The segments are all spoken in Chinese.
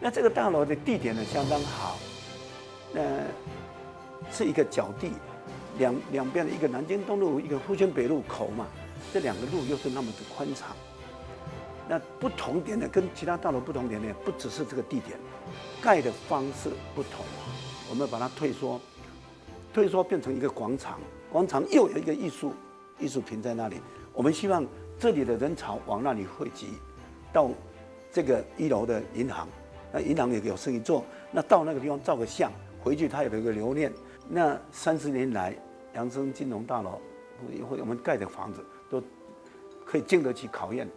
那这个大楼的地点呢相当好，是一个角地，两边的一个南京东路，一个复兴北路口嘛，这两个路又是那么的宽敞。那不同点呢，跟其他大楼不同点呢，不只是这个地点，盖的方式不同，我们把它退缩变成一个广场，广场又有一个艺术品在那里。我们希望这里的人潮往那里汇集，到这个1楼的银行，那银行也有生意做，那到那个地方照个相，回去它有一个留念。那30年来，阳升金融大楼我们盖的房子都可以经得起考验。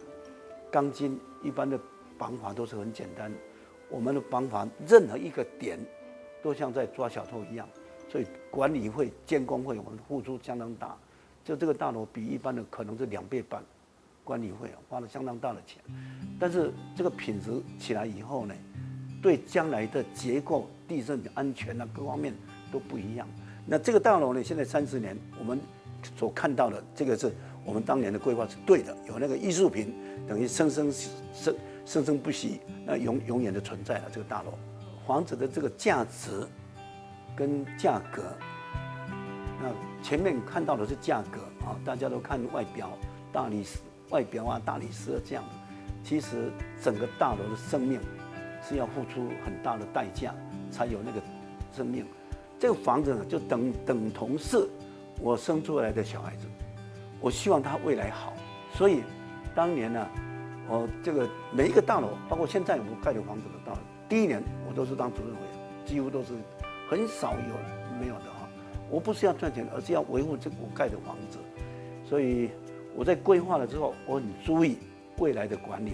钢筋一般的绑法都是很简单，我们的绑法任何一个点都像在抓小偷一样，所以管理费、监工费我们付出相当大。就这个大楼比一般的可能是2倍半，管理费花了相当大的钱。但是这个品质起来以后呢，对将来的结构、地震安全啊各方面都不一样。那这个大楼呢，现在30年，我们所看到的这个是我们当年的规划是对的，有那个艺术品，等于生生不息，那永远的存在了这个大楼。房子的这个价值跟价格，那前面看到的是价格啊，大家都看外表、大理石外表啊、大理石这样子，其实整个大楼的生命是要付出很大的代价才有那个生命。这个房子呢，就等同是我生出来的小孩子，我希望他未来好。所以当年呢，我这个每一个大楼，包括现在我盖的房子的大楼，第1年我都是当主任委员，几乎都是很少有没有的哈。我不是要赚钱，而是要维护这我盖的房子。所以我在规划了之后，我很注意未来的管理。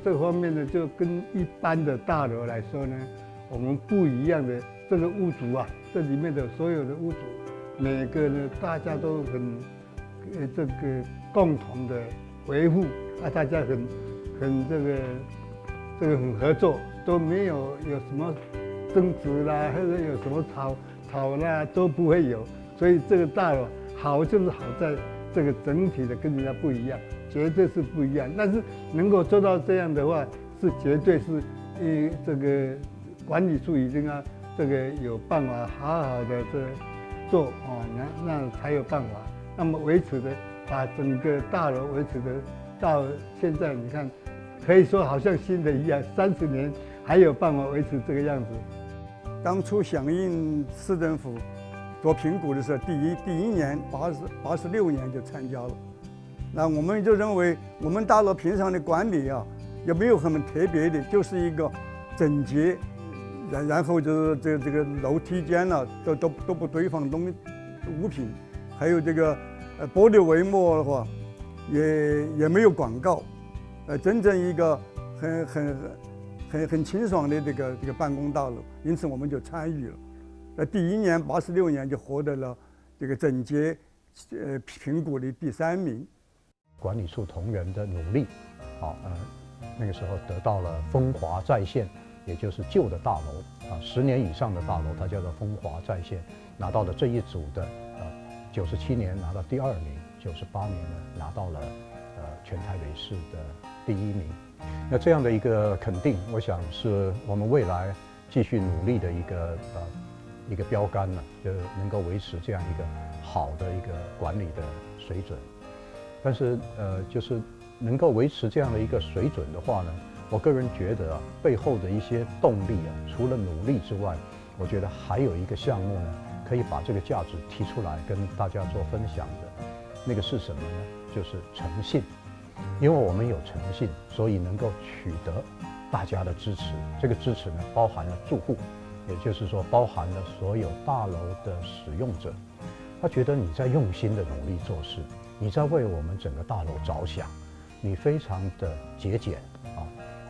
这方面呢，就跟一般的大楼来说呢，我们不一样的这个屋主啊，这里面的所有的屋主，每个呢大家都很这个共同的维护啊，大家很这个很合作，都没有什么争执啦，或者有什么吵啦都不会有。所以这个大楼好就是好在这个整体的跟人家不一样，绝对是不一样。但是能够做到这样的话，是绝对是这个管理处已经啊这个有办法好好的这做哦，那才有办法。那么维持的把整个大楼维持的到现在，你看可以说好像新的一样，30年还有办法维持这个样子。当初响应市政府做评估的时候，第一年86年就参加了。那我们就认为我们大楼平常的管理啊，也没有很特别的，就是一个整洁，然后就是这个楼梯间呢、都不堆放物品，还有这个玻璃帷幕的话，也没有广告，真正一个很清爽的这个办公大楼，因此我们就参与了。第1年86年就获得了这个整洁评估的第3名。管理处同仁的努力，那个时候得到了风华再现，也就是旧的大楼10年以上的大楼，它叫做风华再现，拿到了这一组的97年拿到第2名，98年呢拿到了全台北市的第1名。那这样的一个肯定，我想是我们未来继续努力的一个标杆呢，就能够维持这样一个好的一个管理的水准。但是就是能够维持这样的一个水准的话呢，我个人觉得背后的一些动力除了努力之外，我觉得还有一个项目呢，可以把这个价值提出来跟大家做分享的，那个是什么呢？就是诚信。因为我们有诚信，所以能够取得大家的支持。这个支持呢，包含了住户，也就是说包含了所有大楼的使用者。他觉得你在用心的努力做事，你在为我们整个大楼着想，你非常的节俭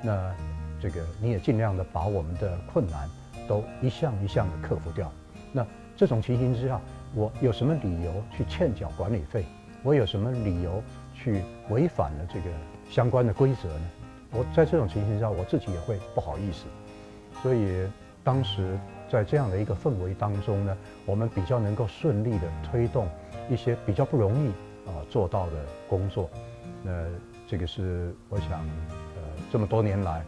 那这个你也尽量的把我们的困难都一项一项的克服掉。那这种情形之下，我有什么理由去欠缴管理费？我有什么理由去违反了这个相关的规则呢？我在这种情形下，我自己也会不好意思。所以当时在这样的一个氛围当中呢，我们比较能够顺利的推动一些比较不容易做到的工作。这个是我想这么多年来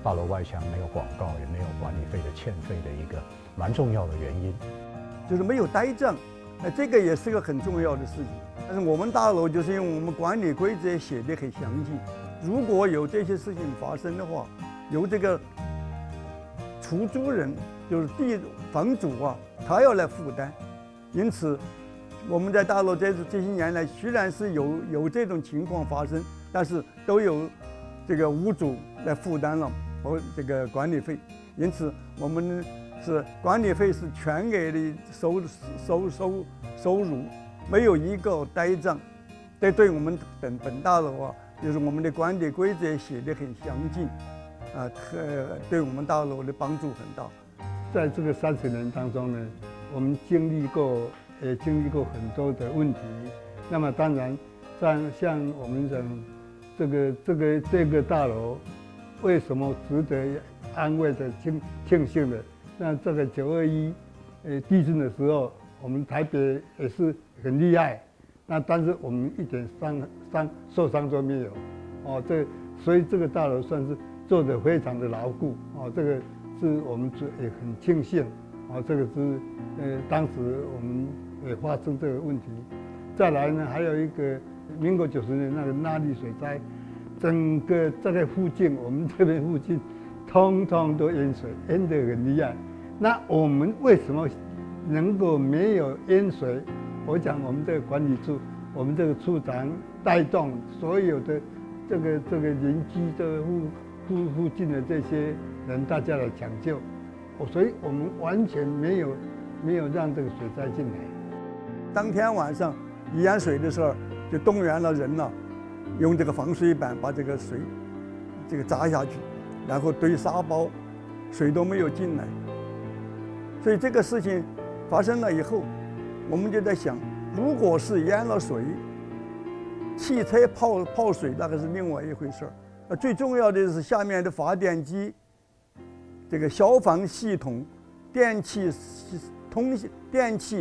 大楼外墙没有广告，也没有管理费的欠费的一个蛮重要的原因。就是没有呆账，这个也是个很重要的事情。但是我们大楼就是因为我们管理规则写得很详细，如果有这些事情发生的话，由这个出租人，就是房主啊，他要来负担。因此，我们在大楼这些年来，虽然是有这种情况发生，但是都有这个屋主来负担了这个管理费。因此，我们是管理费是全额的收入，没有一个呆账。这对我们本大楼啊，就是我们的管理规则写得很详尽，对我们大楼的帮助很大。在这个30年当中呢，我们经历过很多的问题。那么当然，像我们讲这个大楼为什么值得安慰的庆幸的？那这个921地震的时候，我们台北也是很厉害，那但是我们一点受伤都没有，所以这个大楼算是做得非常的牢固，这个是我们也很庆幸，这个是当时我们也发生这个问题。再来呢，还有一个民国90年那个纳莉水灾，整个这个附近，我们这边附近，通通都淹水，淹得很厉害。那我们为什么能够没有淹水？我讲我们这个管理处，我们这个处长带动所有的这个邻居的附近的这些人，大家来抢救，所以我们完全没有让这个水灾进来。当天晚上一淹水的时候，就动员了人了，用这个防水板把这个水砸下去，然后堆沙包，水都没有进来。所以这个事情发生了以后，我们就在想，如果是淹了水，汽车泡水那个是另外一回事儿。最重要的是下面的发电机、这个消防系统、电气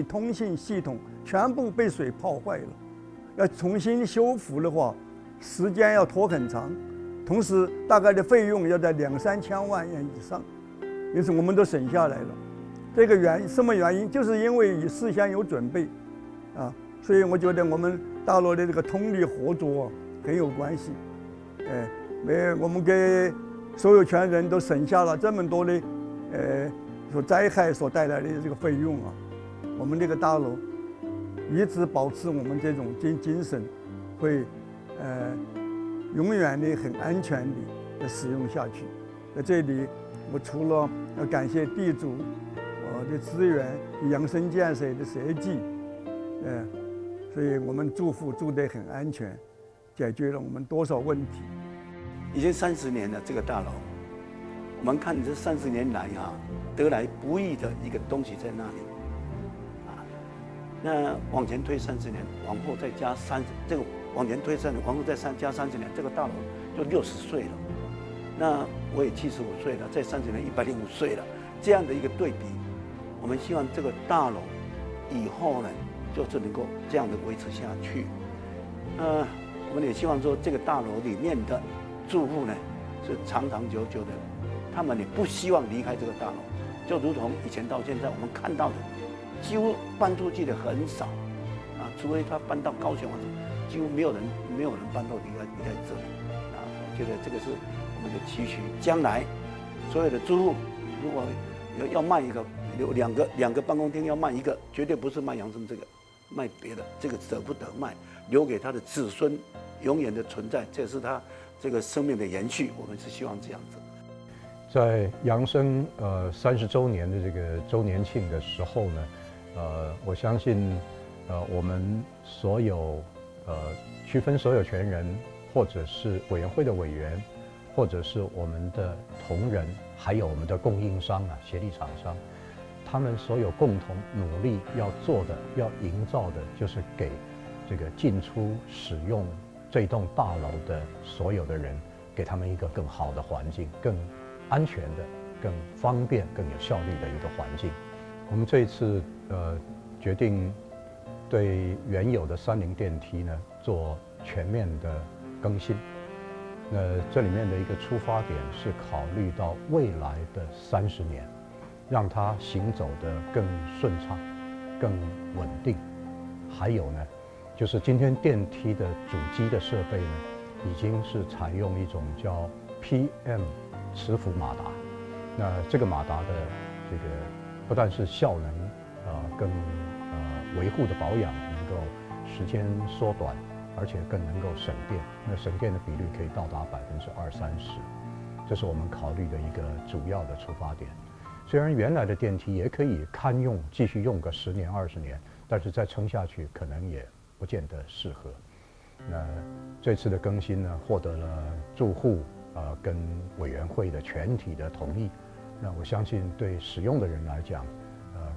通信系统全部被水泡坏了，要重新修复的话，时间要拖很长，同时大概的费用要在2-3千万元以上，因此我们都省下来了。这个什么原因？就是因为事先有准备，所以我觉得我们大楼的这个通力合作很有关系，我们给所有权人都省下了这么多的灾害所带来的这个费用啊。我们这个大楼一直保持我们这种精神，会永远的很安全的使用下去。在这里，我除了要感谢地主的资源、养生建设的设计，所以我们住得很安全，解决了我们多少问题。已经30年了，这个大楼，我们看这30年来得来不易的一个东西在那里，那往前推30年，往后再加这个往前推30年，往后再加30年，这个大楼就60岁了。那我也75岁了，在30年105岁了，这样的一个对比，我们希望这个大楼以后呢，就是能够这样的维持下去。我们也希望说，这个大楼里面的住户呢，是长长久久的，他们也不希望离开这个大楼。就如同以前到现在我们看到的，几乎搬出去的很少，除非他搬到高雄，几乎没有人搬到离开这里。我觉得这个是我们的期许。将来所有的住户，如果要卖一个，有两个办公厅要卖一个，绝对不是卖杨生这个，卖别的，这个舍不得卖，留给他的子孙永远的存在，这是他这个生命的延续。我们是希望这样子。在杨生30周年的这个周年庆的时候呢，我相信我们所有区分所有权人，或者是委员会的委员，或者是我们的同仁，还有我们的供应商协力厂商，他们所有共同努力要做的、要营造的，就是给这个进出使用这栋大楼的所有的人，给他们一个更好的环境，更安全的、更方便、更有效率的一个环境。我们这一次决定对原有的30电梯呢做全面的更新，那这里面的一个出发点是考虑到未来的30年，让它行走得更顺畅、更稳定。还有呢，就是今天电梯的主机的设备呢，已经是采用一种叫 PM 磁浮马达。那这个马达的这个不但是效能更维护的保养能够时间缩短，而且更能够省电。那省电的比率可以到达20-30%，这是我们考虑的一个主要的出发点。虽然原来的电梯也可以堪用，继续用个10年、20年，但是再撑下去可能也不见得适合。那这次的更新呢，获得了住户跟委员会的全体的同意。那我相信对使用的人来讲，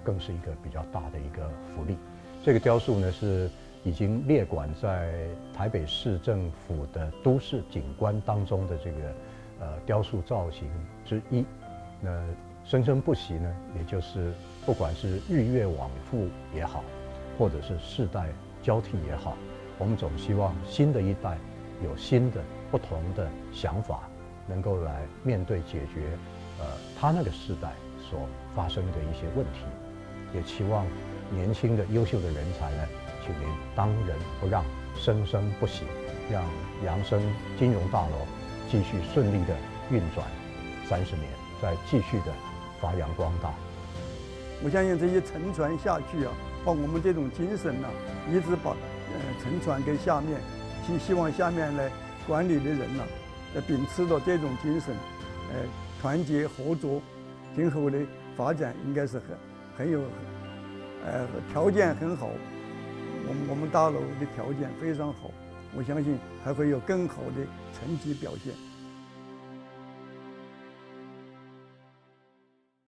更是一个比较大的一个福利。这个雕塑呢是已经列管在台北市政府的都市景观当中的这个雕塑造型之一。那生生不息呢，也就是不管是日月往复也好，或者是世代交替也好，我们总希望新的一代有新的不同的想法，能够来面对解决他那个世代所发生的一些问题。也期望年轻的优秀的人才呢，去年当仁不让，生生不息，让扬生金融大楼继续顺利的运转30年，再继续的发扬光大。我相信这些承传下去啊，把我们这种精神呢，一直把承传给下面，希望下面来管理的人呢，秉持着这种精神，团结合作，今后的发展应该是很有条件很好。我们大楼的条件非常好，我相信还会有更好的成绩表现。